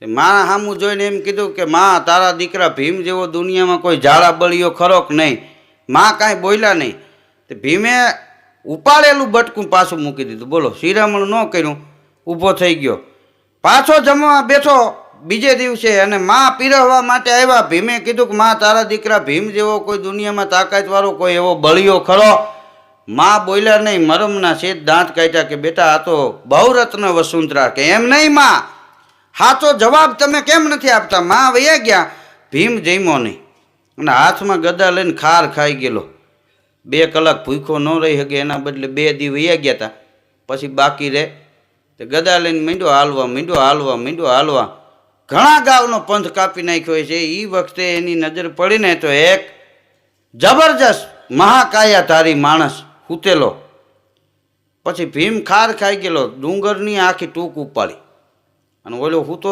તે માં સામું જોઈને એમ કીધું કે માં તારા દીકરા ભીમ જેવો દુનિયામાં કોઈ ઝાડા બળીઓ ખરો કે નહીં. માં કાંઈ બોલ્યા નહીં. તે ભીમે ઉપાડેલું બટકું પાછું મૂકી દીધું. બોલો, શિરામણ ન કર્યું, ઊભો થઈ ગયો, પાછો જમવા બેઠો બીજે દિવસે, અને માં પીરવવા માટે આવ્યા. ભીમે કીધું કે માં તારા દીકરા ભીમ જેવો કોઈ દુનિયામાં તાકાતવાળો કોઈ એવો બળિયો ખરો? માં બોલ્યા નહીં, મરમના શેઠ દાંત કાઢ્યા કે બેટા આ તો બહુરત્ન વસુંધરા. કે એમ નહીં માં, સાચો જવાબ તમે કેમ નથી આપતા? માં વયા ગયા. ભીમ જમ્યો નહીં અને હાથમાં ગદા લઈને ખાર ખાઈ ગયેલો. 2 કલાક ભૂખ્યો ન રહી શકે, એના બદલે 2 દી વયા ગયા હતા. પછી બાકી રહે તે ગદા લઈને મીંડો હાલવા ઘણા ગાવનો પંથ કાપી નાખ્યો છે. એ વખતે એની નજર પડીને તો એક જબરજસ્ત મહાકાયાધારી માણસ હૂતેલો. પછી ભીમ ખાર ખાઈ ગયેલો, ડુંગરની આખી ટૂંક ઉપાડી અને ઓલો હૂતો